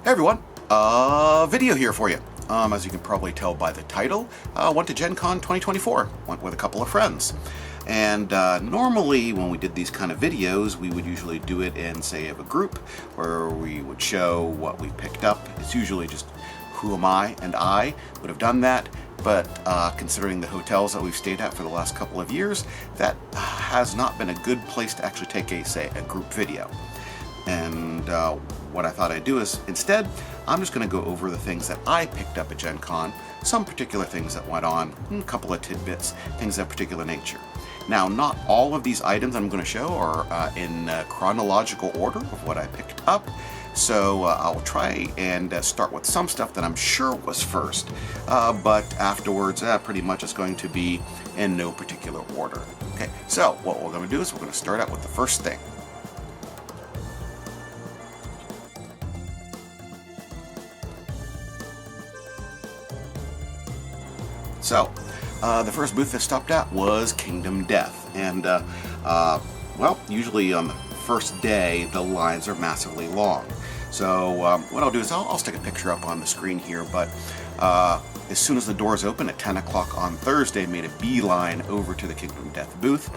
Hey everyone, video here for you. As you can probably tell by the title, went to Gen Con 2024, went with a couple of friends. And normally when we did these kind of videos, we would usually do it in, say, of a group, where we would show what we picked up. It's usually just who am I, and I would have done that. But considering the hotels that we've stayed at for the last couple of years, that has not been a good place to actually take a group video. And what I thought I'd do is, instead, I'm just going to go over the things that I picked up at Gen Con, some particular things that went on, a couple of tidbits, things of particular nature. Now, not all of these items I'm going to show are in chronological order of what I picked up, so I'll try and start with some stuff that I'm sure was first, but afterwards, pretty much it's going to be in no particular order. Okay, so what we're going to do is we're going to start out with the first thing. So, the first booth I stopped at was Kingdom Death, and well, usually on the first day the lines are massively long. So what I'll do is I'll stick a picture up on the screen here, but as soon as the doors open at 10 o'clock on Thursday, made a beeline over to the Kingdom Death booth,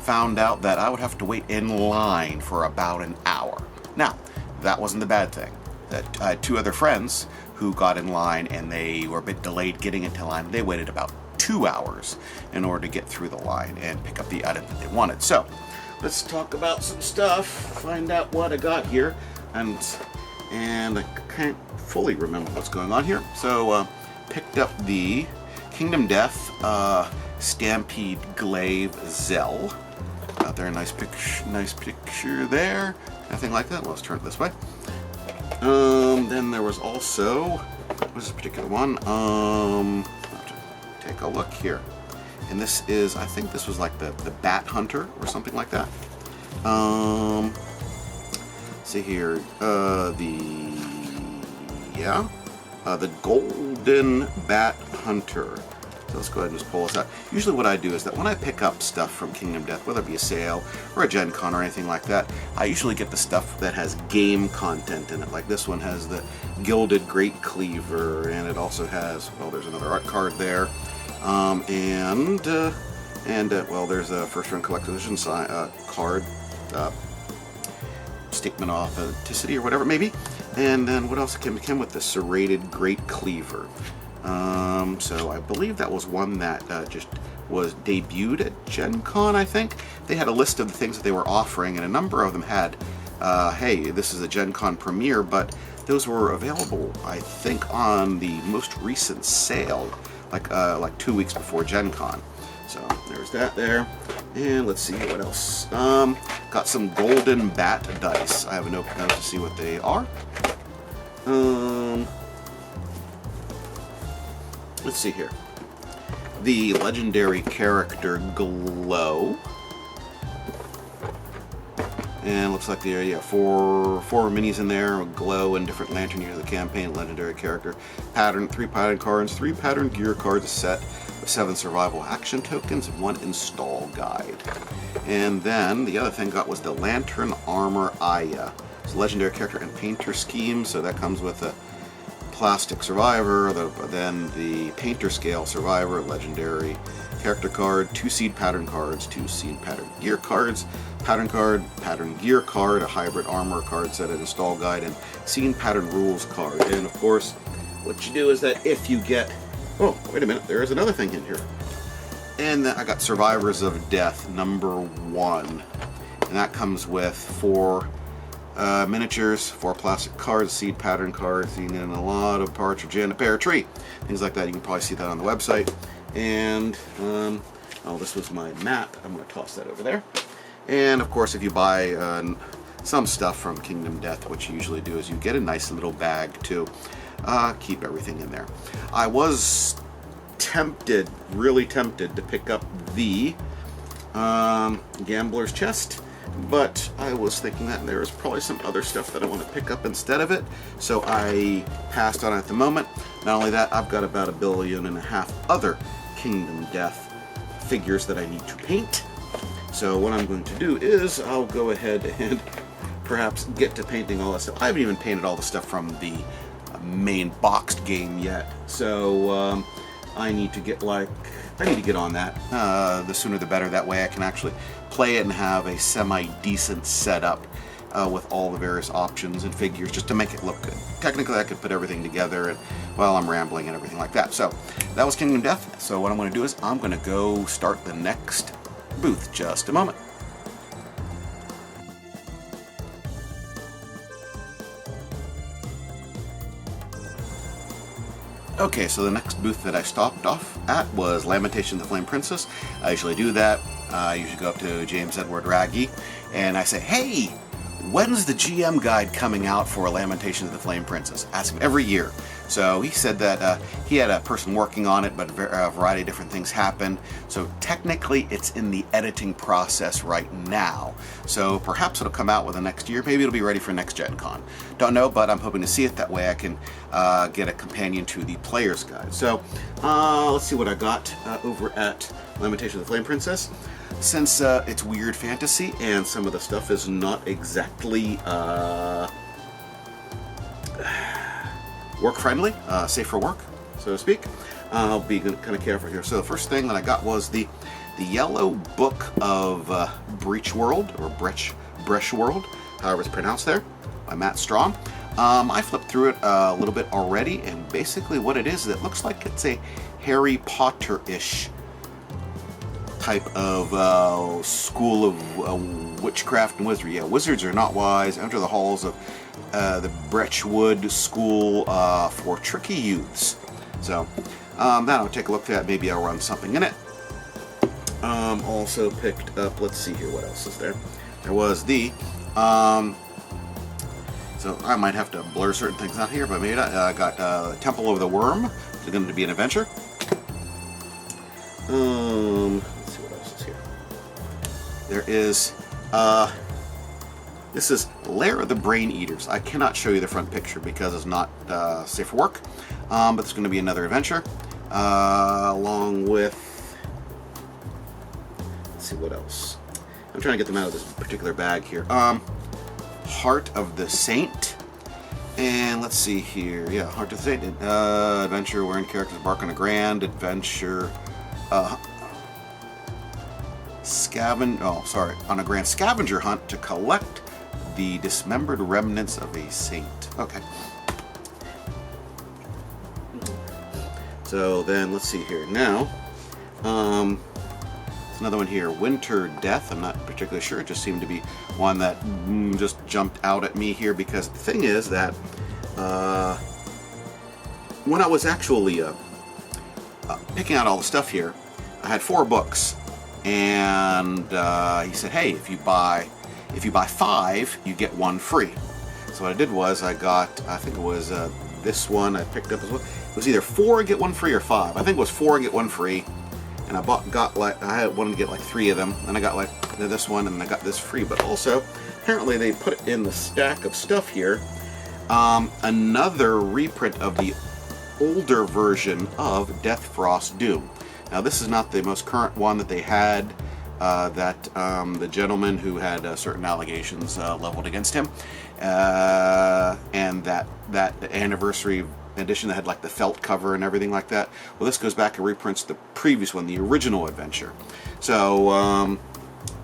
found out that I would have to wait in line for about an hour. Now, that wasn't the bad thing. That I had two other friends who got in line and they were a bit delayed getting into line. They waited about 2 hours in order to get through the line and pick up the item that they wanted. So let's talk about some stuff, find out what I got here, and I can't fully remember what's going on here. So picked up the Kingdom Death Stampede Glaive Zell. Got there, a nice picture there. Nothing like that. Let's turn it this way. Then there was also, what was this particular one? Take a look here. And this is, I think this was like the Bat Hunter or something like that. See here, the Golden Bat Hunter. So let's go ahead and just pull this out. Usually what I do is that when I pick up stuff from Kingdom Death, whether it be a sale or a Gen Con or anything like that, I usually get the stuff that has game content in it. Like this one has the Gilded Great Cleaver, and it also has, well, there's another art card there. Well, there's a first run collector's edition card, statement of authenticity or whatever it may be. And then what else came with the Serrated Great Cleaver? So I believe that was one that just was debuted at Gen Con, I think. They had a list of the things that they were offering, and a number of them had, hey, this is a Gen Con premiere, but those were available, I think, on the most recent sale, like 2 weeks before Gen Con. So there's that there. And let's see what else. Got some Golden Bat dice. I haven't opened those to see what they are. Let's see here. The legendary character Glow. And looks like there, four minis in there. Glow and different lantern years of the campaign. Legendary character. Pattern, 3 pattern cards, 3 pattern gear cards, a set of 7 survival action tokens, and 1 install guide. And then the other thing got was the Lantern Armor Aya. It's a legendary character and painter scheme, so that comes with a Plastic Survivor, then the Painter Scale Survivor, legendary character card, 2 seed pattern cards, 2 seed pattern gear cards, pattern card, pattern gear card, a hybrid armor card set, an install guide, and scene pattern rules card. And of course, what you do is that if you get, oh, wait a minute, there is another thing in here. And then I got Survivors of Death #1, and that comes with 4 miniatures, 4 plastic cards, seed pattern cards, and a lot of partridge and a pear tree. Things like that. You can probably see that on the website. And, oh, this was my map. I'm going to toss that over there. And, of course, if you buy some stuff from Kingdom Death, what you usually do is you get a nice little bag to keep everything in there. I was tempted, really tempted, to pick up the Gambler's Chest, but I was thinking that there is probably some other stuff that I want to pick up instead of it, so I passed on it at the moment. Not only that, I've got about 1.5 billion other Kingdom Death figures that I need to paint. So what I'm going to do is I'll go ahead and perhaps get to painting all that stuff. I haven't even painted all the stuff from the main boxed game yet, so I need to get on that. The sooner the better. That way I can actually play it and have a semi-decent setup with all the various options and figures, just to make it look good. Technically, I could put everything together, and well, I'm rambling and everything like that. So that was Kingdom Death. So what I'm going to do is I'm going to go start the next booth. Just a moment. Okay, so the next booth that I stopped off at was Lamentation of the Flame Princess. I usually do that. I usually go up to James Edward Raggy and I say, hey, when's the GM guide coming out for Lamentation of the Flame Princess? Ask him every year. So he said that he had a person working on it, but a variety of different things happened. So technically it's in the editing process right now. So perhaps it'll come out within the next year. Maybe it'll be ready for next Gen Con. Don't know, but I'm hoping to see it. That way I can get a companion to the player's guide. So let's see what I got over at Lamentation of the Flame Princess. Since it's weird fantasy and some of the stuff is not exactly work-friendly, safe for work, so to speak, I'll be kind of careful here. So the first thing that I got was the Yellow Book of Breach World, or Breach World, however it's pronounced there, by Matt Strong. I flipped through it a little bit already, and basically what it is, it looks like it's a Harry Potter-ish type of school of witchcraft and wizardry. Yeah, wizards are not wise. Enter the halls of the Breachwood School for tricky youths. So that I'll take a look at. Maybe I'll run something in it. Also picked up, let's see here, what else is there? There was the so I might have to blur certain things out here, but maybe not. I got Temple of the Worm. It's going to be an adventure. Let's see what else is here. There is this is Lair of the Brain Eaters. I cannot show you the front picture because it's not safe for work, but it's going to be another adventure, along with, let's see what else. I'm trying to get them out of this particular bag here. Heart of the Saint, and let's see here. Yeah, Heart of the Saint, adventure wherein characters embark on a grand adventure. On a grand scavenger hunt to collect the dismembered remnants of a saint. Okay. So then let's see here. Now, there's another one here, Winter Death. I'm not particularly sure. It just seemed to be one that just jumped out at me here, because the thing is that when I was actually picking out all the stuff here, I had 4 books. And he said, hey, if you buy 5, you get 1 free. So what I did was I got, I think it was this one I picked up as well. It was either 4 and get 1 free or 5. I think it was 4 and get 1 free. And I wanted to get like 3 of them. And I got like this one, and I got this free. But also, apparently they put it in the stack of stuff here. Another reprint of the older version of Death Frost Doom. Now, this is not the most current one that they had, the gentleman who had certain allegations leveled against him, and that anniversary edition that had like the felt cover and everything like that. Well, this goes back and reprints the previous one, the original adventure. So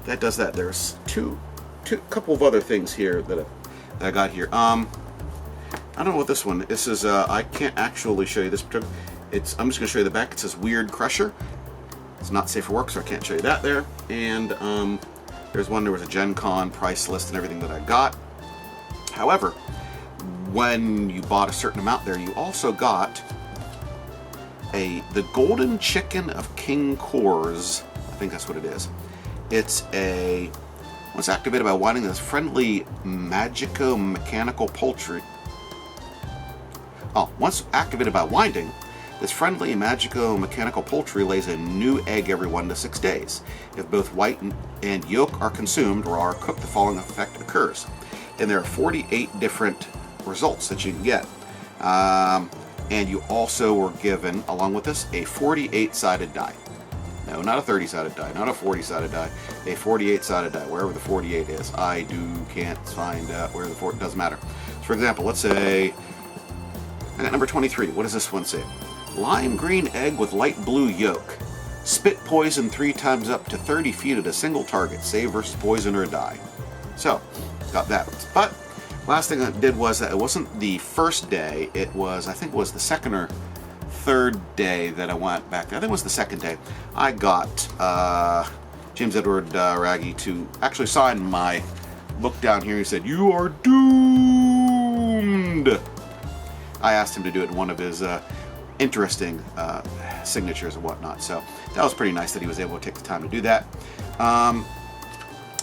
that does that. There's couple of other things here that I got here. I don't know what this one. This is I can't actually show you this particular. I'm just going to show you the back. It says Weird Crusher. It's not safe for work, so I can't show you that there. And there was a Gen Con price list and everything that I got. However, when you bought a certain amount there, you also got the Golden Chicken of King Kors. I think that's what it is. It's once activated by winding this friendly magico-mechanical poultry. Once activated by winding, this friendly magico-mechanical poultry lays a new egg every 1 to 6 days. If both white and yolk are consumed or are cooked, the following effect occurs. And there are 48 different results that you can get. And you also were given, along with this, a 48-sided die. No, not a 30-sided die, not a 40-sided die, a 48-sided die, wherever the 48 is. Can't find where the 4, doesn't matter. So for example, let's say, I got number 23. What does this one say? Lime green egg with light blue yolk. Spit poison 3 times up to 30 feet at a single target. Save versus poison or die. So, got that. But, last thing I did was that it wasn't the first day, it was, I think it was the second or third day that I went back there. I think it was the second day. I got James Edward Raggy to actually sign my book down here. He said, "You are doomed." I asked him to do it in one of his interesting signatures and whatnot. So that was pretty nice that he was able to take the time to do that. I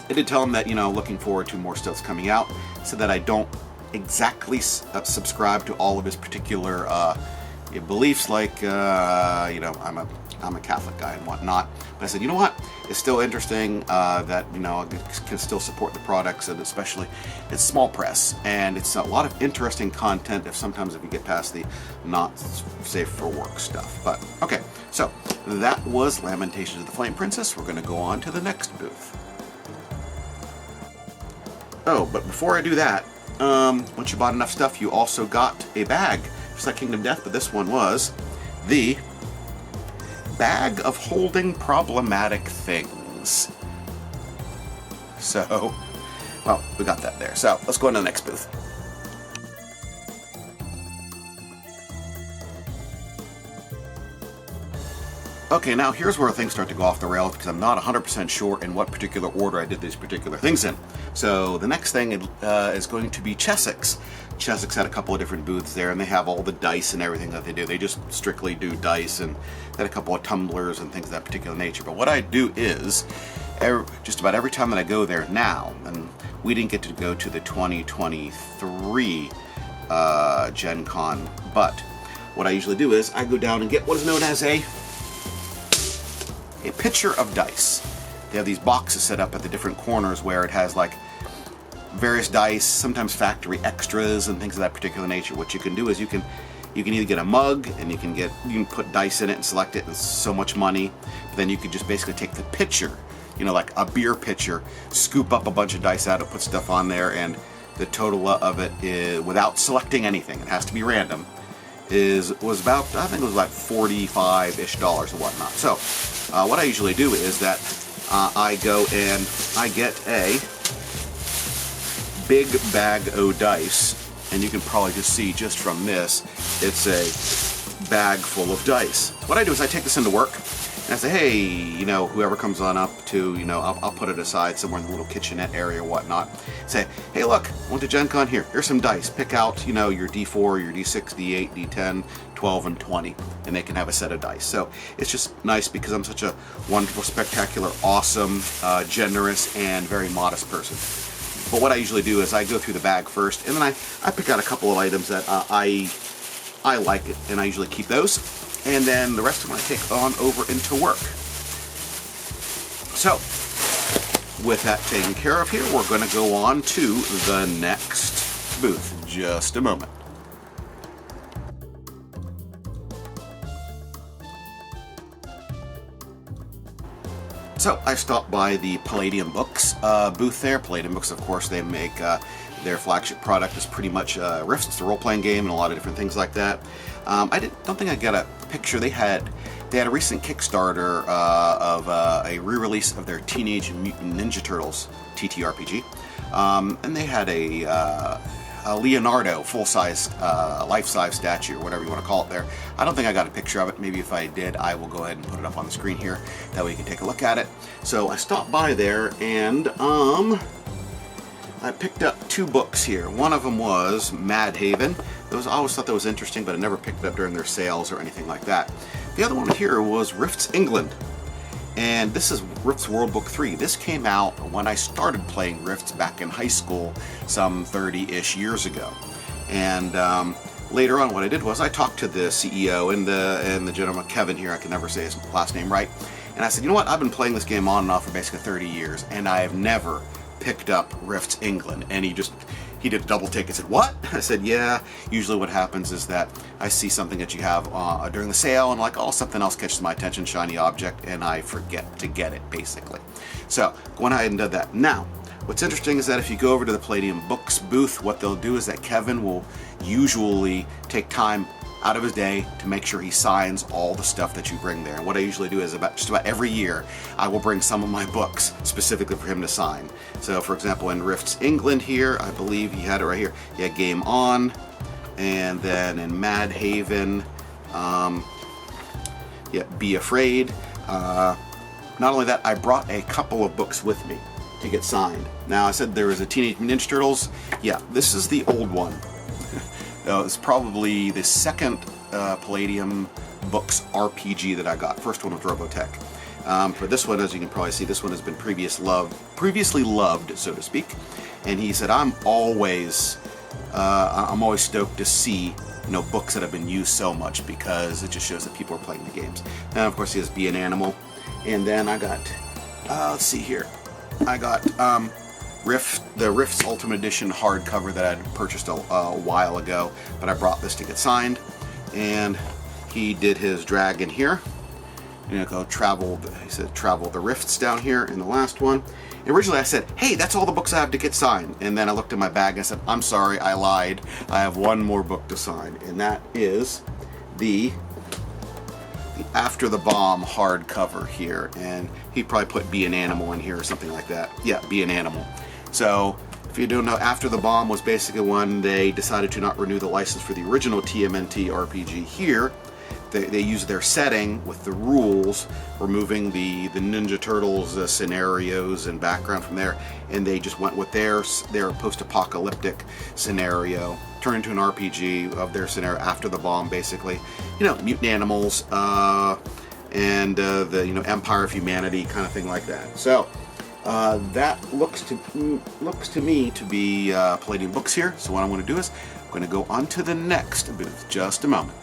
did tell him that, looking forward to more stuff's coming out, so that I don't exactly subscribe to all of his particular beliefs, like, I'm a Catholic guy and whatnot. But I said, you know what? It's still interesting that, I can still support the products, and especially it's small press, and it's a lot of interesting content sometimes if you get past the not safe for work stuff. But, okay, so that was Lamentations of the Flame Princess. We're going to go on to the next booth. Oh, but before I do that, once you bought enough stuff, you also got a bag. Just like Kingdom Death, but this one was the Bag of Holding Problematic Things. So, well, we got that there. So, let's go on to the next booth. Okay, now here's where things start to go off the rails, because I'm not 100% sure in what particular order I did these particular things in. So the next thing is going to be Chessex. Chessex had a couple of different booths there, and they have all the dice and everything that they do. They just strictly do dice, and they had a couple of tumblers and things of that particular nature. But what I do is, just about every time that I go there now, and we didn't get to go to the 2023 Gen Con, but what I usually do is I go down and get what is known as a pitcher of dice. They have these boxes set up at the different corners where it has like various dice, sometimes factory extras and things of that particular nature. What you can do is you can either get a mug and you can put dice in it and select it, and it's so much money. But then you could just basically take the pitcher, like a beer pitcher, scoop up a bunch of dice out, put stuff on there, and the total of it is, without selecting anything, it has to be random, was about, I think it was like $45-ish or whatnot. So what I usually do is that I go and I get a big bag of dice, and you can probably just see just from this, it's a bag full of dice. What I do is I take this into work, and I say, hey, whoever comes on up to, I'll put it aside somewhere in the little kitchenette area or whatnot. Say, hey, look, went to Gen Con here. Here's some dice. Pick out, your D4, your D6, D8, D10, 12, and 20, and they can have a set of dice. So it's just nice because I'm such a wonderful, spectacular, awesome, generous, and very modest person. But what I usually do is I go through the bag first, and then I pick out a couple of items that I like, and I usually keep those. And then the rest of them I take on over into work. So, with that taken care of here, we're going to go on to the next booth. Just a moment. So, I stopped by the Palladium Books booth there. Palladium Books, of course, they make their flagship product is pretty much Rifts. It's a role-playing game and a lot of different things like that. I don't think I got a picture. They had a recent Kickstarter of a re-release of their Teenage Mutant Ninja Turtles TTRPG, and they had a Leonardo full-size, life-size statue, or whatever you want to call it there. I don't think I got a picture of it. Maybe if I did, I will go ahead and put it up on the screen here. That way you can take a look at it. So I stopped by there, and I picked up 2 books here. One of them was Mad Haven. I always thought that was interesting, but I never picked it up during their sales or anything like that. The other one here was Rifts England. And this is Rifts World Book 3. This came out when I started playing Rifts back in high school some 30-ish years ago. And later on what I did was I talked to the CEO and the gentleman, Kevin here, I can never say his last name right. And I said, you know what, I've been playing this game on and off for basically 30 years, and I have never picked up Rifts England. And he he did a double take and said, "What?" I said, "Yeah, usually what happens is that I see something that you have during the sale and like, oh, something else catches my attention, shiny object, and I forget to get it, basically." So went ahead and did that. Now, what's interesting is that if you go over to the Palladium Books booth, what they'll do is that Kevin will usually take time out of his day to make sure he signs all the stuff that you bring there. And what I usually do is just about every year, I will bring some of my books specifically for him to sign. So for example, in Rifts England here, I believe he had it right here. He had Game On, and then in Mad Haven, Be Afraid. Not only that, I brought a couple of books with me to get signed. Now I said there was a Teenage Mutant Ninja Turtles. Yeah, this is the old one. It's probably the second Palladium Books RPG that I got. First one was Robotech. For this one, as you can probably see, this one has been previously loved, so to speak. And he said, I'm always stoked to see books that have been used so much, because it just shows that people are playing the games. And of course, he has Be an Animal. And then I got, let's see here, I got the Rifts Ultimate Edition hardcover that I had purchased a while ago, but I brought this to get signed. And he did his dragon here. Go travel. He said travel the rifts down here in the last one. And originally I said, hey, that's all the books I have to get signed. And then I looked in my bag and I said, I'm sorry, I lied. I have one more book to sign, and that is the After the Bomb hardcover here. And he probably put Be an Animal in here or something like that. Yeah, Be an Animal. So if you don't know, After the Bomb was basically when they decided to not renew the license for the original TMNT RPG here. They used their setting with the rules, removing the Ninja Turtles scenarios and background from there, and they just went with their post-apocalyptic scenario, turned into an RPG of their scenario, After the Bomb, basically. Mutant animals, and the Empire of Humanity kind of thing like that. So that looks to me to be Palladium Books here. So what I'm going to do is I'm going to go on to the next booth. Just a moment.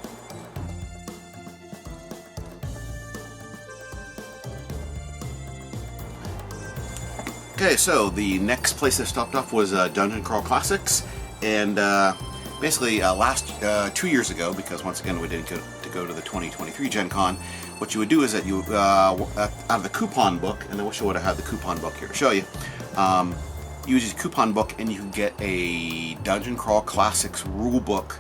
Okay, so the next place I stopped off was Dungeon Crawl Classics, and basically 2 years ago, because once again we didn't go to the 2023 Gen Con, what you would do is that you, out of the coupon book, and I wish I would have had the coupon book here to show you, you use a coupon book and you can get a Dungeon Crawl Classics rule book,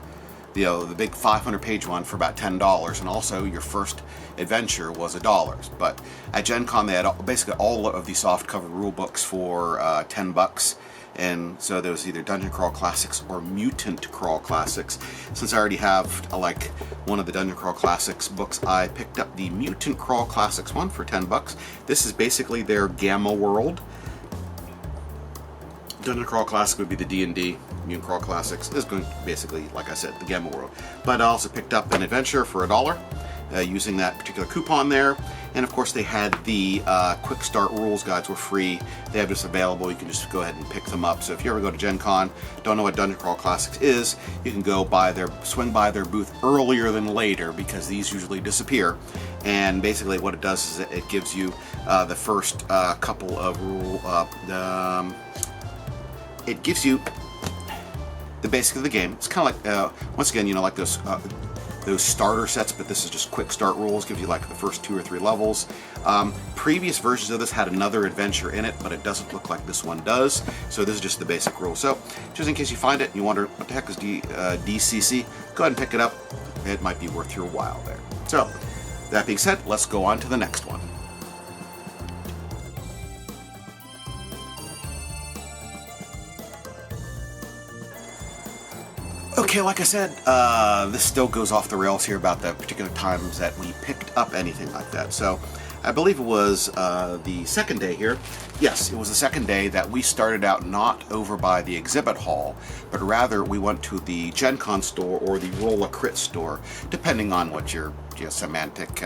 the big 500-page one, for about $10, and also your first adventure was $1. But at Gen Con they had basically all of the soft-cover rule books for $10, and so there was either Dungeon Crawl Classics or Mutant Crawl Classics. Since I already have one of the Dungeon Crawl Classics books, I picked up the Mutant Crawl Classics one for $10. This is basically their Gamma World. Dungeon Crawl Classic would be the D&D. Mutant Crawl Classics is going to basically, like I said, the Gamma World. But I also picked up an adventure for $1 using that particular coupon there. And of course they had the Quick Start Rules Guides were free. They have this available. You can just go ahead and pick them up. So if you ever go to Gen Con, don't know what Dungeon Crawl Classics is, you can go swing by their booth earlier than later, because these usually disappear. And basically what it does is it gives you the first couple of it gives you the basic of the game. It's kind of like, once again, like those starter sets, but this is just quick start rules. Gives you like the first 2 or 3 levels. Previous versions of this had another adventure in it, but it doesn't look like this one does. So this is just the basic rules. So just in case you find it and you wonder what the heck is DCC, go ahead and pick it up. It might be worth your while there. So that being said, let's go on to the next one. Okay, like I said, this still goes off the rails here about the particular times that we picked up anything like that. So I believe it was the second day here. Yes, it was the second day that we started out not over by the exhibit hall, but rather we went to the Gen Con store or the Roll a Crit store, depending on what your semantic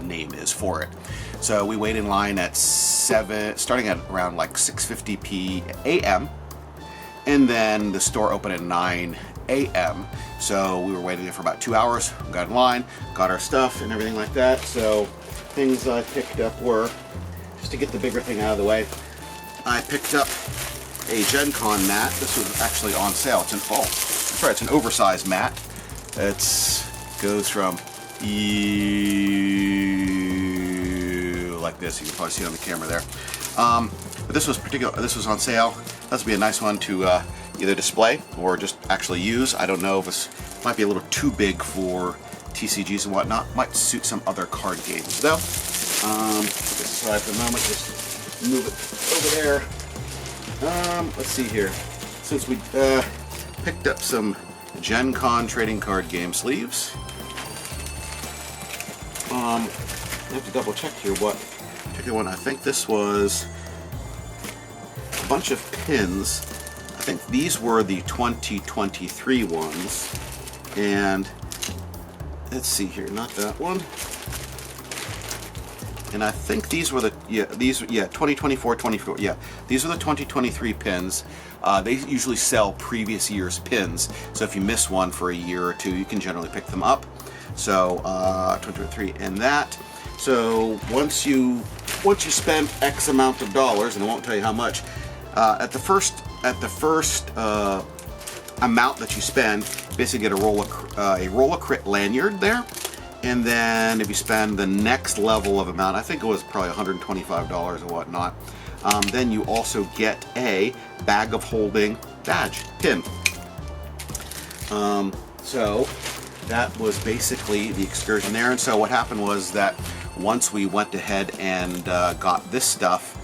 name is for it. So we waited in line at starting at around like 6:50 a.m. and then the store opened at 9 a.m. So we were waiting there for about 2 hours, got in line, got our stuff and everything like that. So things I picked up were, just to get the bigger thing out of the way, I picked up a Gen Con mat. This was actually on sale. It's that's right, it's an oversized mat. It goes from like this. You can probably see it on the camera there. But this was on sale. This would be a nice one to either display or just actually use. I don't know if this might be a little too big for TCGs and whatnot. Might suit some other card games though. Put this aside for the moment. Just move it over there. Let's see here. Since we picked up some Gen Con trading card game sleeves, I have to double check here what particular one. I think this was a bunch of pins. I think these were the 2023 ones, and let's see here, not that one. And I think these were the 2024, 24. Yeah, these are the 2023 pins. They usually sell previous year's pins, so if you miss one for a year or two, you can generally pick them up. So 2023 and that. So once you spend X amount of dollars, and I won't tell you how much, at the first amount that you spend, you basically get a roll a crit lanyard there. And then if you spend the next level of amount, I think it was probably $125 or whatnot, then you also get a bag of holding badge pin. So that was basically the excursion there. And so what happened was that once we went ahead and got this stuff,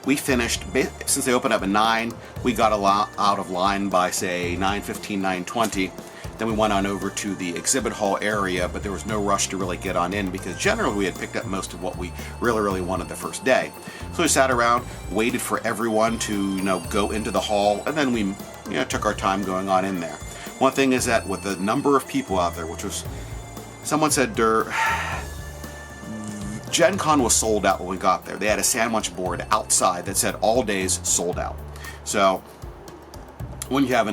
we finished, since they opened up at 9, we got out of line by say 9:15, 9:20. Then we went on over to the exhibit hall area, but there was no rush to really get on in because generally we had picked up most of what we really wanted the first day. So we sat around, waited for everyone to go into the hall, and then we took our time going on in there. One thing is that with the number of people out there, which was, someone said Gen Con was sold out when we got there. They had a sandwich board outside that said all days sold out. So when you have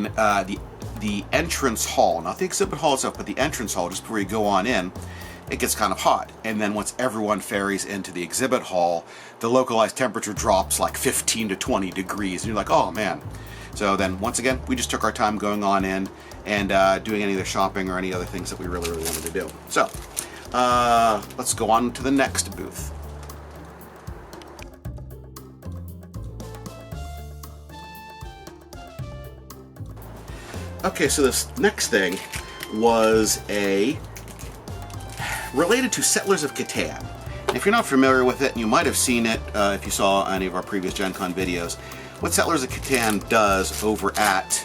the entrance hall, not the exhibit hall itself, but the entrance hall, just before you go on in, it gets kind of hot. And then once everyone ferries into the exhibit hall, the localized temperature drops like 15 to 20 degrees. And you're like, oh man. So then once again, we just took our time going on in and doing any of the shopping or any other things that we really wanted to do. So let's go on to the next booth. Okay, so this next thing was related to Settlers of Catan. If you're not familiar with it, and you might have seen it if you saw any of our previous Gen Con videos, what Settlers of Catan does over at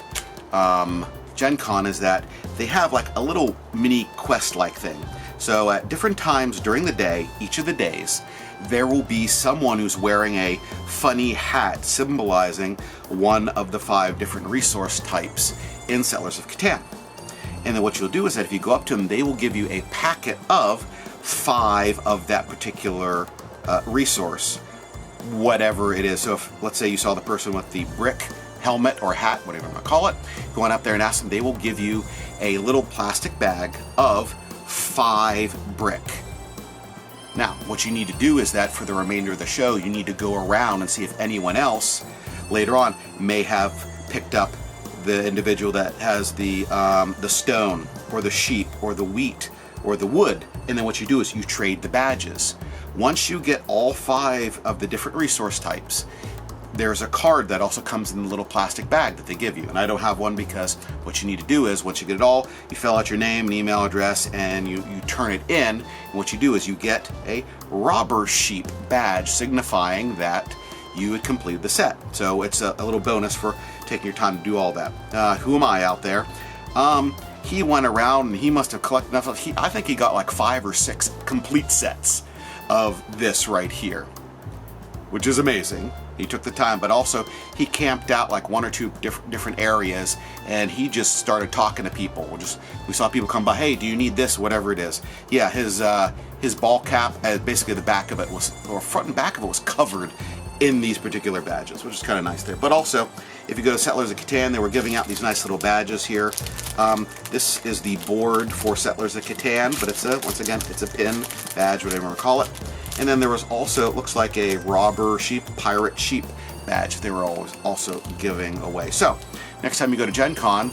Gen Con is that they have like a little mini quest-like thing. So at different times during the day, each of the days, there will be someone who's wearing a funny hat symbolizing one of the 5 different resource types in Settlers of Catan. And then what you'll do is that if you go up to them, they will give you a packet of 5 of that particular resource, whatever it is. So if, let's say you saw the person with the brick helmet or hat, whatever you want to call it, go on up there and ask them, they will give you a little plastic bag of 5 brick. Now, what you need to do is that for the remainder of the show, you need to go around and see if anyone else later on may have picked up the individual that has the stone or the sheep or the wheat or the wood. And then what you do is you trade the badges. Once you get all 5 of the different resource types, there's a card that also comes in the little plastic bag that they give you. And I don't have one because what you need to do is once you get it all, you fill out your name and email address and you turn it in. And what you do is you get a robber sheep badge signifying that you had completed the set. So it's a little bonus for taking your time to do all that. Who am I out there? He went around and he must have collected enough. I think he got like 5 or 6 complete sets of this right here, which is amazing. He took the time, but also he camped out like 1 or 2 different areas, and he just started talking to people. We saw people come by, hey, do you need this, whatever it is. Yeah, his ball cap, basically the back of it was, or front and back of it was covered in these particular badges, which is kind of nice there. But also, if you go to Settlers of Catan, they were giving out these nice little badges here. This is the board for Settlers of Catan, but once again, it's a pin, badge, whatever you want to call it. And then there was also, it looks like a robber sheep, pirate sheep badge they were always also giving away. So next time you go to Gen Con,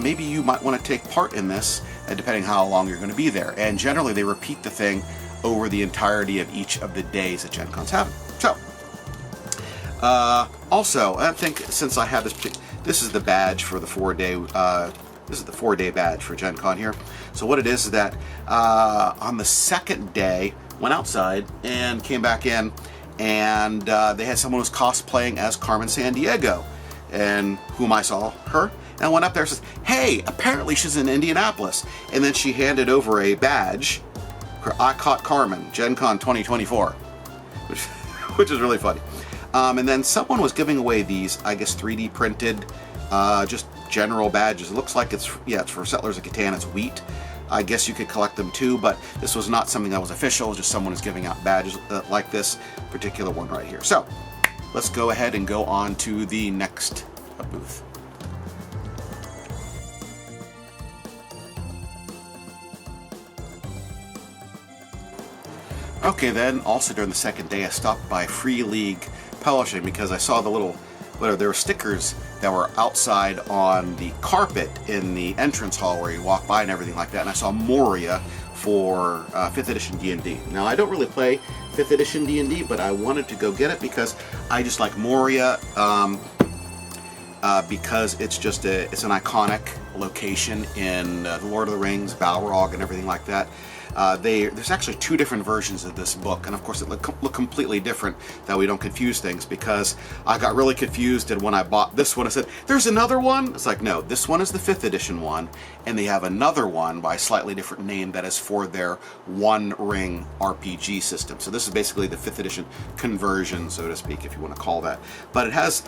maybe you might want to take part in this, depending how long you're going to be there. And generally they repeat the thing over the entirety of each of the days that Gen Con's having. So also, I think since I have this is the badge for the 4-day. This is the 4-day badge for Gen Con here. So what it is that on the second day, went outside and came back in, and they had someone who was cosplaying as Carmen Sandiego, and whom I saw her, and I went up there and says, "Hey, apparently she's in Indianapolis," and then she handed over a badge. I caught Carmen, Gen Con 2024, which is really funny. And then someone was giving away these, I guess, 3D printed, just general badges. It looks like it's for Settlers of Catan. It's wheat. I guess you could collect them too, but this was not something that was official. Just someone is giving out badges like this particular one right here. So let's go ahead and go on to the next booth. Okay, then also during the second day I stopped by Free League Publishing because I saw the little, there were stickers that were outside on the carpet in the entrance hall where you walk by and everything like that, and I saw Moria for 5th edition D&D. Now I don't really play 5th edition D&D, but I wanted to go get it because I just like Moria, because it's just it's an iconic location in The Lord of the Rings, Balrog, and everything like that. There's actually 2 different versions of this book, and of course it look completely different, that we don't confuse things, because I got really confused, and when I bought this one I said, "There's another one?" It's like, no, this one is the 5th edition one, and they have another one by a slightly different name that is for their One Ring RPG system. So this is basically the 5th edition conversion, so to speak, if you want to call that. But it has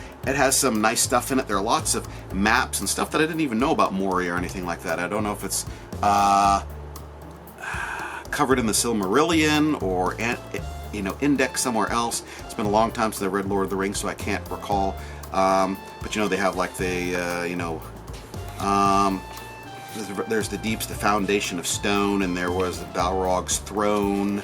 some nice stuff in it. There are lots of maps and stuff that I didn't even know about Moria or anything like that. I don't know if it's covered in the Silmarillion or indexed somewhere else. It's been a long time since I read Lord of the Rings, so I can't recall. But they have like there's the Deeps, the Foundation of Stone, and there was the Balrog's Throne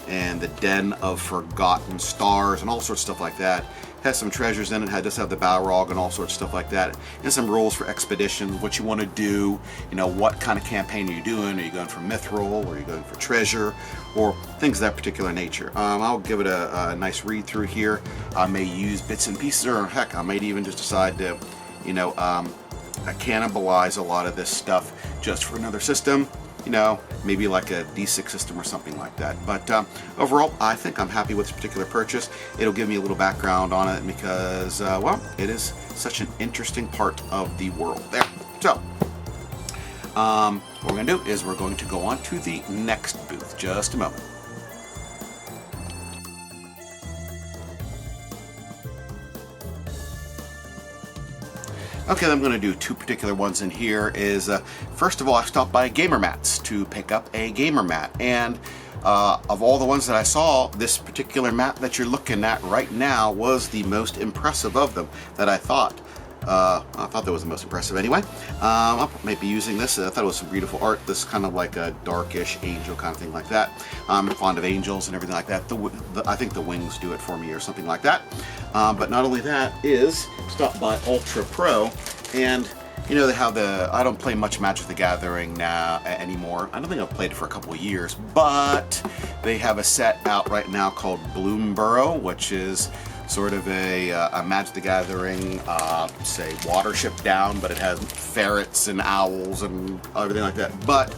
and the Den of Forgotten Stars and all sorts of stuff like that. Has some treasures in it. Had just have the Balrog and all sorts of stuff like that, and some rules for expeditions, what you want to do, what kind of campaign are you doing? Are you going for mithril, or are you going for treasure, or things of that particular nature? I'll give it a nice read through here. I may use bits and pieces, or heck, I might even just decide to, cannibalize a lot of this stuff just for another system. Maybe like a D6 system or something like that. But overall, I think I'm happy with this particular purchase. It'll give me a little background on it because, well, it is such an interesting part of the world there. So, what we're going to do is we're going to go on to the next booth. Just a moment. Okay, I'm going to do 2 particular ones in here. First of all, I stopped by Gamer Mats to pick up a gamer mat, and of all the ones that I saw, this particular mat that you're looking at right now was the most impressive of them that I thought. I thought that was the most impressive anyway. I'll maybe using this. I thought it was some beautiful art. This kind of like a darkish angel kind of thing like that. I'm fond of angels and everything like that. I think the wings do it for me or something like that. But not only that, is stopped by Ultra Pro, and they have I don't play much Magic the Gathering now anymore. I don't think I've played it for a couple of years, but they have a set out right now called Bloomborough, which is sort of a Magic the Gathering, say, Watership Down, but it has ferrets and owls and everything like that. But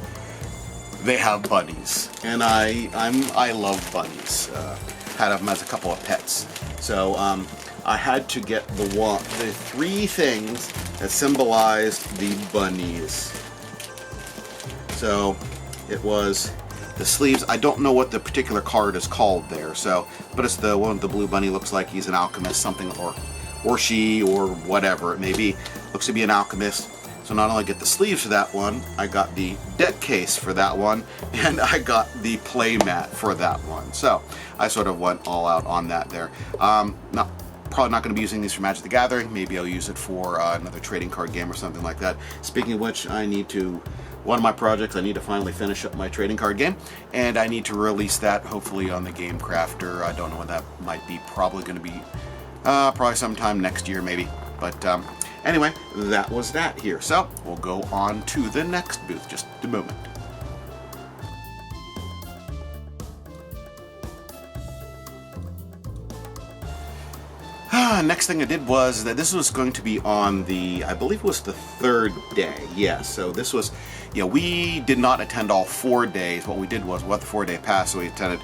they have bunnies, and I love bunnies. Had them as a couple of pets. So I had to get the 3 things that symbolized the bunnies. So it was the sleeves. I don't know what the particular card is called there, but it's the one with the blue bunny. Looks like he's an alchemist, something, or she, or whatever it may be. Looks to be an alchemist. So not only get the sleeves for that one, I got the deck case for that one, and I got the play mat for that one. So I sort of went all out on that there. Probably not going to be using these for Magic the Gathering. Maybe I'll use it for another trading card game or something like that. Speaking of which, one of my projects, I need to finally finish up my trading card game, and I need to release that hopefully on the Game Crafter. I don't know when that might be. Probably going to be Probably sometime next year, maybe. But anyway, that was that here. So we'll go on to the next booth, just a moment. Next thing I did was that this was going to be on the, I believe it was the third day. Yeah, so this was, we did not attend all 4 days. What we did was, the 4-day pass, so we attended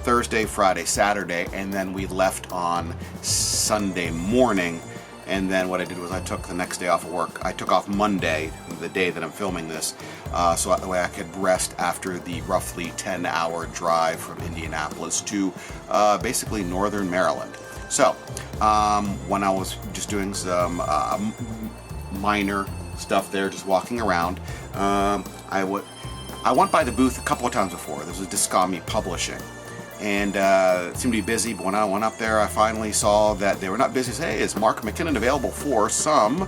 Thursday, Friday, Saturday, and then we left on Sunday morning. And then what I did was I took the next day off of work. I took off Monday, the day that I'm filming this, so that way I could rest after the roughly 10-hour drive from Indianapolis to basically northern Maryland. So, when I was just doing some minor stuff there, just walking around, I went by the booth a couple of times before. This was Discami Publishing, and it seemed to be busy, but when I went up there, I finally saw that they were not busy. Hey, is Mark McKinnon available for some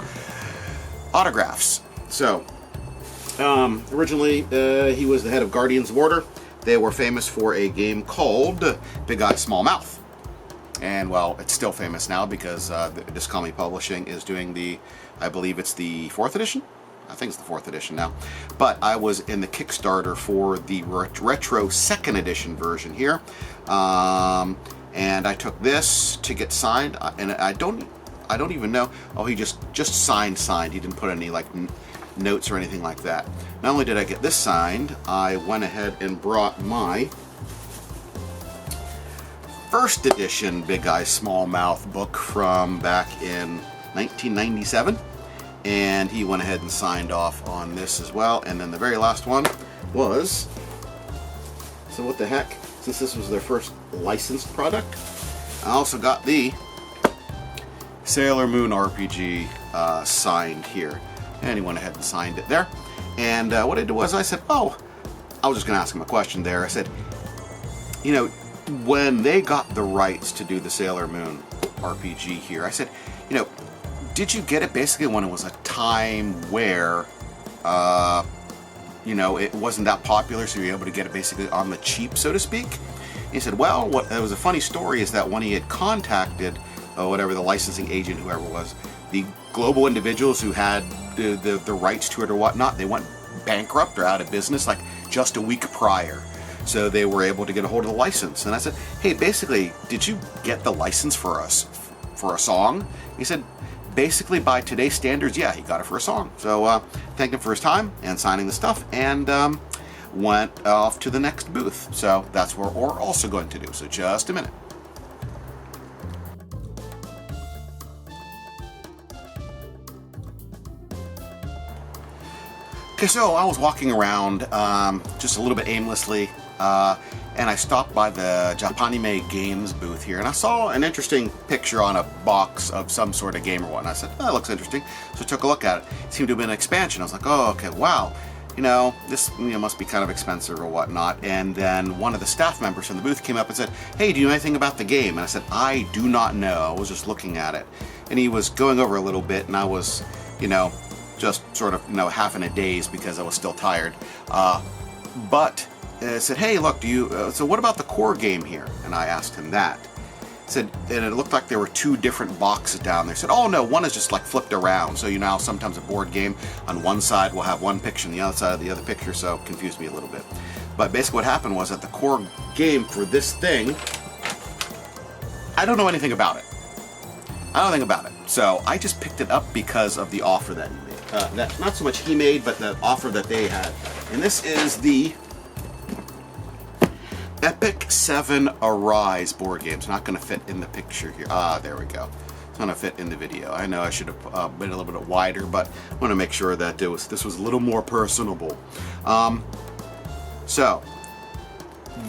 autographs? So, originally, he was the head of Guardians of Order. They were famous for a game called Big Eye, Small Mouth. And, well, it's still famous now because Discami Publishing is doing I believe it's the 4th edition? I think it's the 4th edition now. But I was in the Kickstarter for the retro 2nd edition version here. And I took this to get signed. And I don't even know. Oh, he just signed. He didn't put any, notes or anything like that. Not only did I get this signed, I went ahead and brought my 1st edition Big Eye Small Mouth book from back in 1997, and he went ahead and signed off on this as well. And then the very last one was, so what the heck, since this was their first licensed product, I also got the Sailor Moon RPG signed here, and he went ahead and signed it there. And what I did was I said, I was just going to ask him a question there. I said, when they got the rights to do the Sailor Moon RPG here, I said, did you get it basically when it was a time where, it wasn't that popular, so you were able to get it basically on the cheap, so to speak? And he said, well, what was a funny story is that when he had contacted whatever the licensing agent, whoever it was, the global individuals who had the rights to it or whatnot, they went bankrupt or out of business just a week prior. So they were able to get a hold of the license. And I said, hey, basically, did you get the license for a song? He said, basically, by today's standards, yeah, he got it for a song. So thanked him for his time and signing the stuff, and went off to the next booth. So that's what we're also going to do. So just a minute. Okay, so I was walking around just a little bit aimlessly, and I stopped by the Japanime Games booth here, and I saw an interesting picture on a box of some sort of game or what, and I said, that looks interesting. So I took a look at it. It seemed to have been an expansion. I was like, oh, okay, wow. This must be kind of expensive or whatnot. And then one of the staff members from the booth came up and said, hey, do you know anything about the game? And I said, I do not know. I was just looking at it. And he was going over a little bit, and I was, just sort of, half in a daze because I was still tired. But I said, hey, look, so what about the core game here? And I asked him that. Said, and it looked like there were 2 different boxes down there. Said, oh no, one is just flipped around. So sometimes a board game on one side will have one picture and the other side of the other picture, so it confused me a little bit. But basically what happened was that the core game for this thing, I don't know anything about it. So I just picked it up because of the offer that he made. That not so much he made, but the offer that they had. And this is the Epic 7 Arise board game. It's not going to fit in the picture here. There we go. It's going to fit in the video. I know I should have been a little bit wider, but I want to make sure that this was a little more personable. So,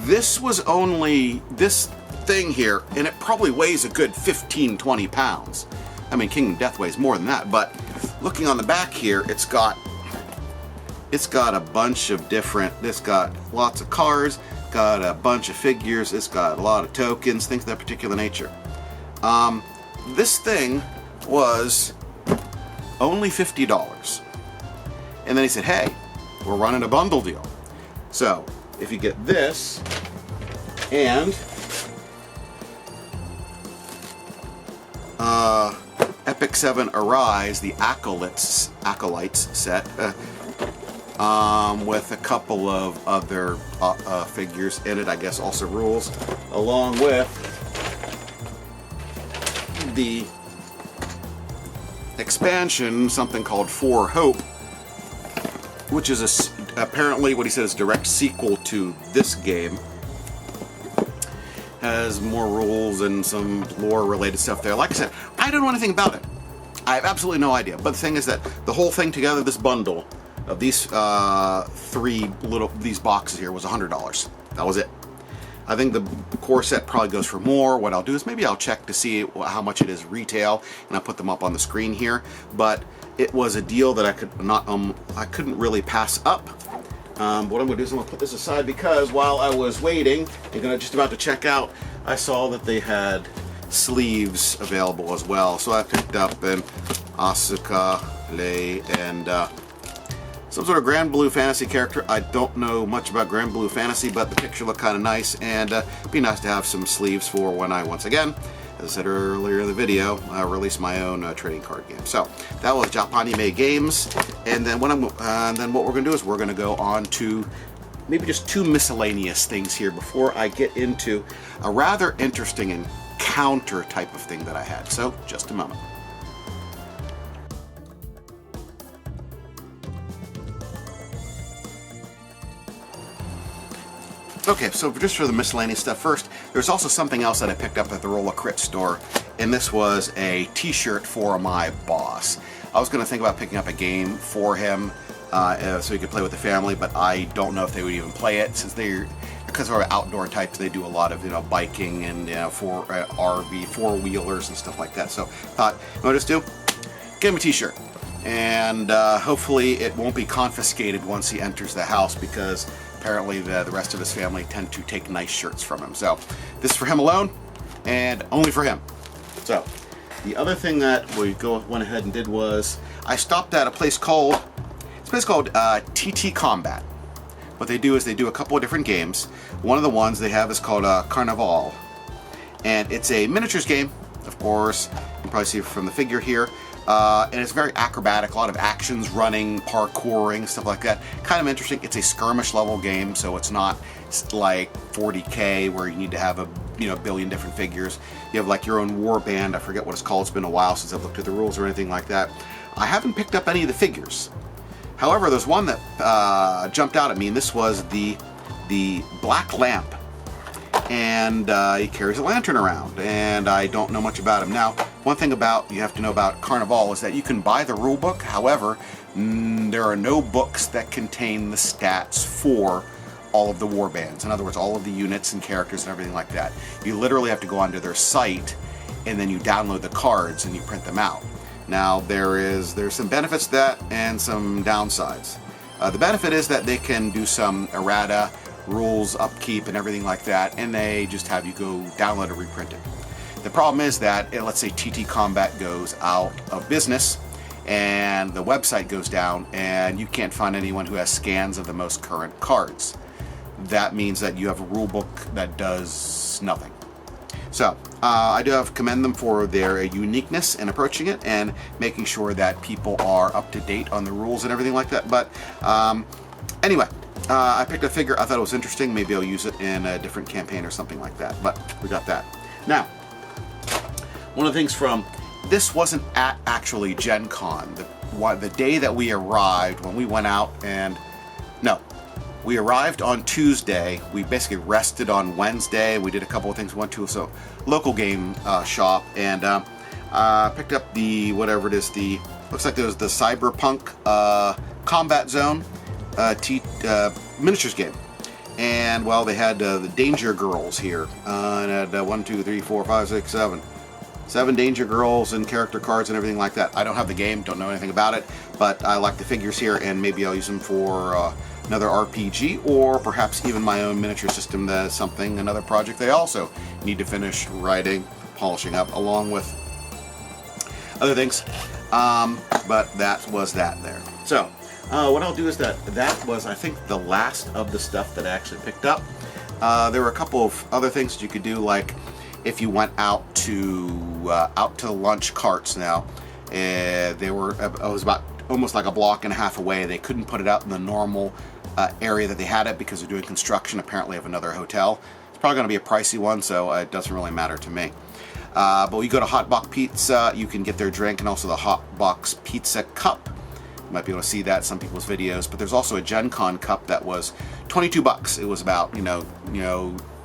this was only this thing here, and it probably weighs a good 15-20 pounds. I mean, Kingdom Death weighs more than that, but looking on the back here, it's got a bunch of different, it's got lots of cards, got a bunch of figures, it's got a lot of tokens, things of that particular nature. This thing was only $50. And then he said, hey, we're running a bundle deal. So, if you get this, and Epic 7 Arise, the Acolytes set, with a couple of other figures in it, I guess also rules, along with the expansion, something called For Hope, which is apparently what he says direct sequel to this game. Has more rules and some lore related stuff there. Like I said, I don't know anything about it. I have absolutely no idea. But the thing is that the whole thing together, this bundle of these these boxes here, was $100. That was it. I think the core set probably goes for more. What I'll do is maybe I'll check to see how much it is retail, and I'll put them up on the screen here. But it was a deal that I couldn't really pass up. What I'm going to do is I'm going to put this aside because while I was waiting and just about to check out, I saw that they had sleeves available as well. So I picked up an Asuka, Lei, and some sort of Grand Blue Fantasy character. I don't know much about Grand Blue Fantasy, but the picture looked kind of nice, and it'd be nice to have some sleeves for when I, once again, as I said earlier in the video, release my own trading card game. So that was Japanime Games, and then what we're going to do is we're going to go on to maybe just two miscellaneous things here before I get into a rather interesting encounter type of thing that I had. So just a moment. Okay, so just for the miscellaneous stuff first, there's also something else that I picked up at the Roll a Crit store, and this was a t-shirt for my boss. I was going to think about picking up a game for him so he could play with the family, but I don't know if they would even play it since because they're outdoor types. They do a lot of biking and RV four-wheelers and stuff like that. So I thought, what I'll just do? Get him a t-shirt, and hopefully it won't be confiscated once he enters the house, because apparently the rest of his family tend to take nice shirts from him. So this is for him alone and only for him. So the other thing that we went ahead and did was I stopped at a place called TT Combat. What they do is they do a couple of different games. One of the ones they have is called Carnival, and it's a miniatures game. Of course, you can probably see it from the figure here. And it's very acrobatic, a lot of actions, running, parkouring, stuff like that. Kind of interesting. It's a skirmish level game, so it's not like 40K where you need to have a billion different figures. You have like your own war band. I forget what it's called. It's been a while since I've looked at the rules or anything like that. I haven't picked up any of the figures. However, there's one that jumped out at me, and this was the Black Lamp. And he carries a lantern around, and I don't know much about him. Now, one thing you have to know about Carnival is that you can buy the rule book. However, there are no books that contain the stats for all of the war bands. In other words, all of the units and characters and everything like that. You literally have to go onto their site, and then you download the cards and you print them out. Now, there's some benefits to that and some downsides. The benefit is that they can do some errata, rules, upkeep, and everything like that, and they just have you go download or reprint it. The problem is that, let's say TT Combat goes out of business and the website goes down and you can't find anyone who has scans of the most current cards. That means that you have a rule book that does nothing. So I do have to commend them for their uniqueness in approaching it and making sure that people are up to date on the rules and everything like that. But anyway, I picked a figure. I thought it was interesting. Maybe I'll use it in a different campaign or something like that. But we got that. Now, one of the things this wasn't at actually Gen Con. The day that we arrived, when we went out we arrived on Tuesday. We basically rested on Wednesday. We did a couple of things. We went to a local game shop and picked up looks like it was the Cyberpunk Combat Zone miniatures game. And well, they had the Danger Girls here, and had 1, 2, 3, 4, 5, 6, 7 Danger Girls and character cards and everything like that. I don't have the game, don't know anything about it, but I like the figures here, and maybe I'll use them for another RPG, or perhaps even my own miniature system. That's another project they also need to finish writing, polishing up, along with other things. But that was that there. So what I'll do is that was, I think, the last of the stuff that I actually picked up. There were a couple of other things that you could do, like if you went out to the lunch carts now, they were it was about almost like a block and a half away. They couldn't put it out in the normal area that they had it because they're doing construction apparently of another hotel. It's probably going to be a pricey one, so it doesn't really matter to me. But when you go to Hot Box Pizza, you can get their drink and also the Hot Box Pizza cup. You might be able to see that in some people's videos. But there's also a Gen Con cup that was $22. It was about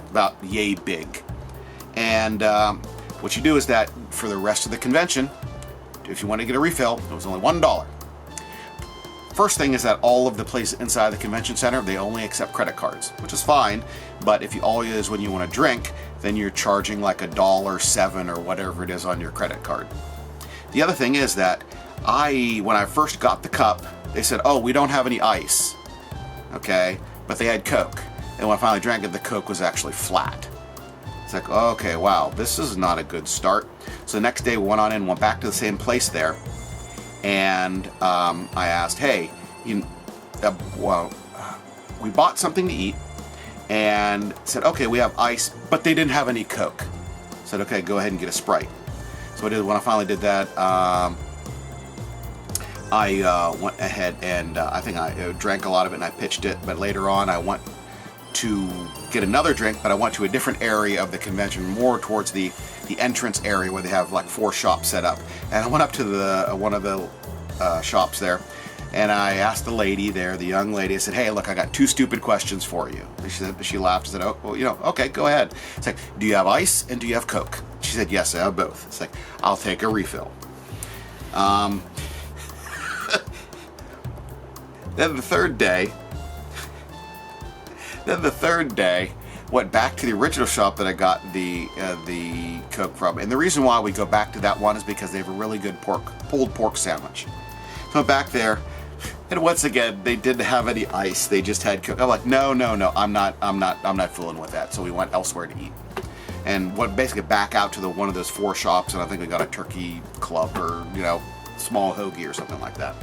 about yay big. And what you do is that for the rest of the convention, if you want to get a refill, it was only $1. First thing is that all of the places inside the convention center, they only accept credit cards, which is fine. But if you always, when you want to drink, then you're charging like $1.07 or whatever it is on your credit card. The other thing is that when I first got the cup, they said, oh, we don't have any ice. Okay, but they had Coke. And when I finally drank it, the Coke was actually flat. It's like, okay, wow, this is not a good start. So the next day we went back to the same place there. And I asked, hey, we bought something to eat, and said, okay, we have ice, but they didn't have any Coke. Said, okay, go ahead and get a Sprite. So when I finally did that, I went ahead and I think I drank a lot of it and I pitched it, but later on I went to get another drink, but I went to a different area of the convention, more towards the entrance area where they have like 4 shops set up. And I went up to one of the shops there, and I asked the lady there, the young lady, I said, hey, look, I got 2 stupid questions for you. And she laughed and said, oh, well, okay, go ahead. It's like, do you have ice and do you have Coke? She said, yes, I have both. It's like, I'll take a refill. Then the third day, went back to the original shop that I got the Coke from. And the reason why we go back to that one is because they have a really good pulled pork sandwich. So I went back there, and once again, they didn't have any ice. They just had Coke. I'm like, no, I'm not fooling with that. So we went elsewhere to eat. And went basically back out to one of those 4 shops, and I think we got a turkey club or, small hoagie or something like that.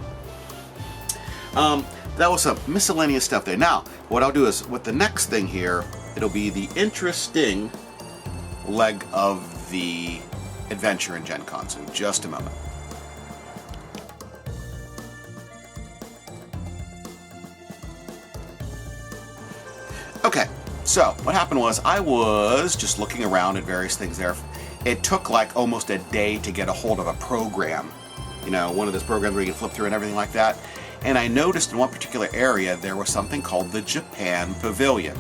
That was some miscellaneous stuff there. Now, what I'll do is, with the next thing here, it'll be the interesting leg of the adventure in Gen Con. So just a moment. Okay, so what happened was I was just looking around at various things there. It took like almost a day to get a hold of a program. One of those programs where you can flip through and everything like that. And I noticed in one particular area there was something called the Japan Pavilion.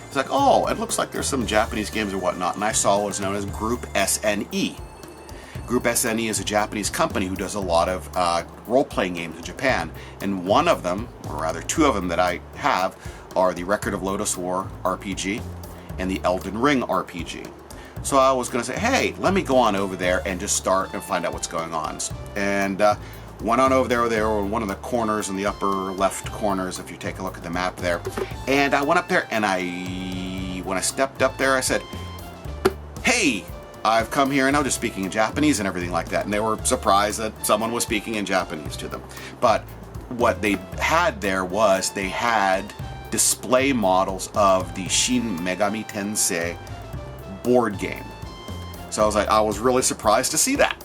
It's like, oh, it looks like there's some Japanese games or whatnot. And I saw what's known as Group SNE. Group SNE is a Japanese company who does a lot of role-playing games in Japan. And one of them, or rather 2 of them that I have, are the Record of Lodoss War RPG and the Elden Ring RPG. So I was going to say, hey, let me go on over there and just start and find out what's going on. And went on over there. They were in one of the corners, in the upper left corners, if you take a look at the map there. And I went up there, and when I stepped up there, I said, hey, I've come here, and I was just speaking in Japanese and everything like that. And they were surprised that someone was speaking in Japanese to them. But what they had there was they had display models of the Shin Megami Tensei board game. So I was really surprised to see that.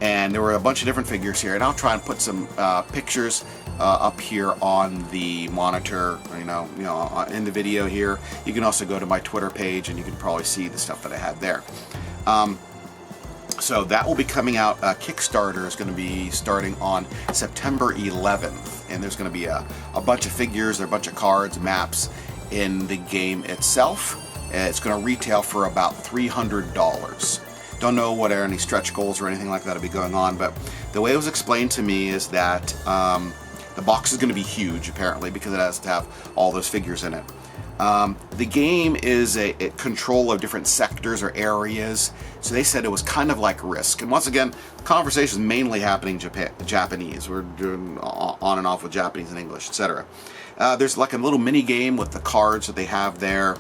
And there were a bunch of different figures here, and I'll try and put some pictures up here on the monitor, in the video here. You can also go to my Twitter page, and you can probably see the stuff that I had there. So that will be coming out. Kickstarter is going to be starting on September 11th, and there's going to be a bunch of figures, a bunch of cards, maps in the game itself. It's going to retail for about $300. Don't know what are any stretch goals or anything like that will be going on, but the way it was explained to me is that the box is going to be huge, apparently, because it has to have all those figures in it. The game is a control of different sectors or areas, so they said it was kind of like Risk. And once again, conversations mainly happening Japanese. We're doing on and off with Japanese and English, etc. There's like a little mini game with the cards that they have there.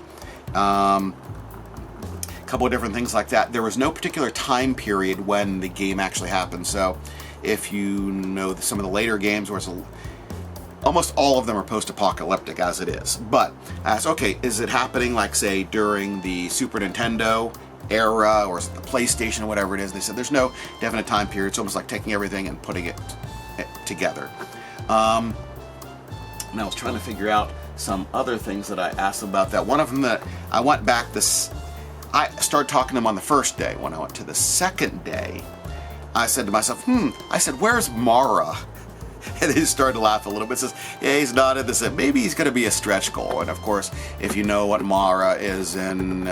Couple of different things like that. There was no particular time period when the game actually happened. So if you know some of the later games where almost all of them are post-apocalyptic as it is. But I asked, okay, is it happening like say during the Super Nintendo era, or is it the PlayStation, or whatever it is. They said there's no definite time period. It's almost like taking everything and putting it together. And I was trying to figure out some other things that I asked them about that. One of them that I went back I started talking to them on the first day. When I went to the second day, I said to myself, I said, where's Mara? And they started to laugh a little bit. Says, yeah, he's nodded. They said, maybe he's going to be a stretch goal. And of course, if you know what Mara is in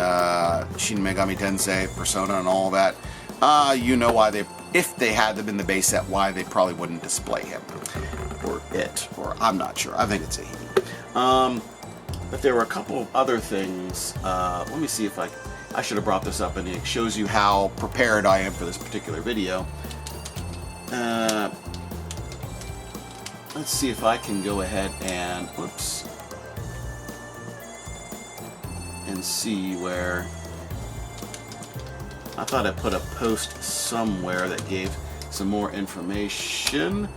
Shin Megami Tensei, Persona, and all that, you know why if they had them in the base set, why they probably wouldn't display him. Or it. Or I'm not sure. I think it's a he. But there were a couple of other things. Let me see if I should have brought this up, and it shows you how prepared I am for this particular video. Let's see if I can go ahead and, and see where, I thought I put a post somewhere that gave some more information.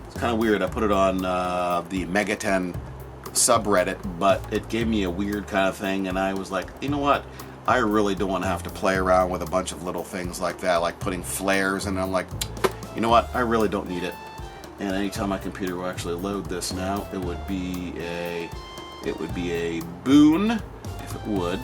It's kind of weird. I put it on the Megaten subreddit, but it gave me a weird kind of thing, and I was like, you know what? I really don't want to have to play around with a bunch of little things like that, like putting flares, and I'm like, you know what? I really don't need it. And anytime my computer will actually load this now, it would be a boon if it would.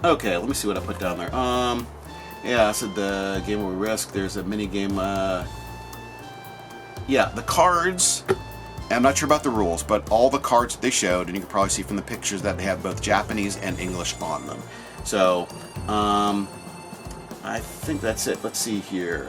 Okay, let me see what I put down there. Yeah, I said the game where we risk. There's a mini game. Yeah, the cards. I'm not sure about the rules, but all the cards that they showed, and you can probably see from the pictures that they have both Japanese and English on them. So, I think that's it. Let's see here.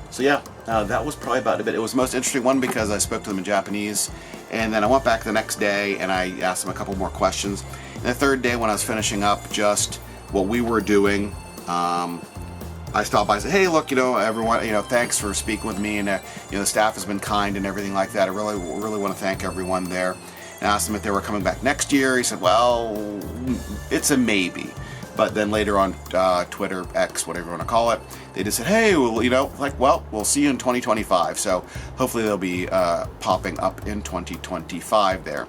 So yeah, that was probably about it. It was the most interesting one because I spoke to them in Japanese, and then I went back the next day and I asked them a couple more questions. And the third day, when I was finishing up just what we were doing, I stopped by and said, hey, look, everyone, thanks for speaking with me, and the staff has been kind and everything like that. I really want to thank everyone there. And I asked them if they were coming back next year. He said, well, it's a maybe. But then later on Twitter, X, whatever you want to call it, they just said, hey, well, we'll see you in 2025. So hopefully they'll be popping up in 2025 there.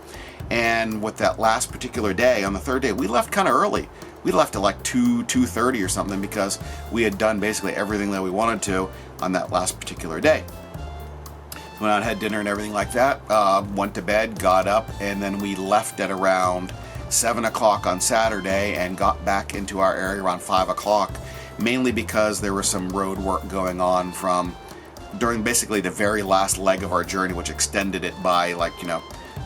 And with that last particular day, on the third day, we left kind of early. We left at like 2:30 or something because we had done basically everything that we wanted to on that last particular day. Went out, had dinner and everything like that, went to bed, got up, and then we left at around 7 o'clock on Saturday and got back into our area around 5 o'clock, mainly because there was some road work going on during basically the very last leg of our journey, which extended it by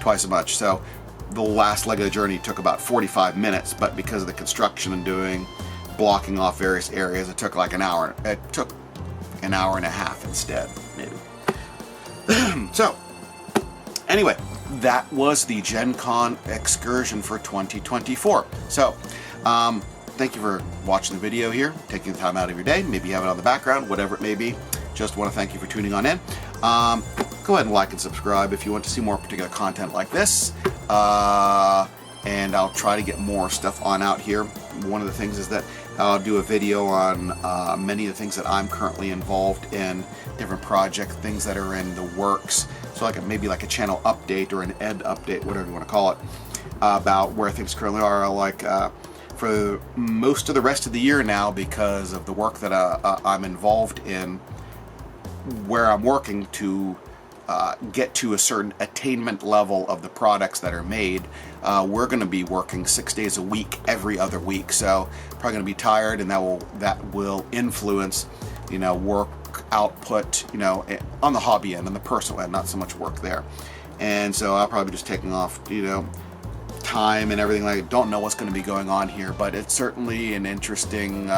twice as much. So the last leg of the journey took about 45 minutes, but because of the construction and blocking off various areas, it took like an hour. It took an hour and a half instead, maybe. So, anyway, that was the Gen Con excursion for 2024. So, thank you for watching the video here, taking the time out of your day. Maybe you have it on the background, whatever it may be. Just want to thank you for tuning on in. Go ahead and like and subscribe if you want to see more particular content like this. And I'll try to get more stuff on out here. One of the things is that I'll do a video on many of the things that I'm currently involved in, different projects, things that are in the works. So maybe like a channel update or an ed update, whatever you want to call it, about where things currently are. For most of the rest of the year now, because of the work that I'm involved in, where I'm working to get to a certain attainment level of the products that are made, we're going to be working 6 days a week, every other week. So probably going to be tired, and that will influence, work output, on the hobby end, on the personal end, not so much work there. And so I'll probably be just taking off, time and everything. I don't know what's going to be going on here, but it's certainly an interesting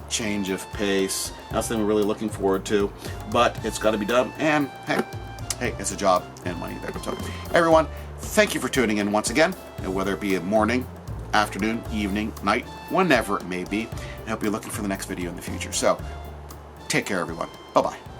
change of pace. That's something we're really looking forward to, but it's got to be done. And hey, it's a job and money there. So everyone, thank you for tuning in once again, whether it be a morning, afternoon, evening, night, whenever it may be. I hope you're looking for the next video in the future. So take care, everyone. Bye-bye.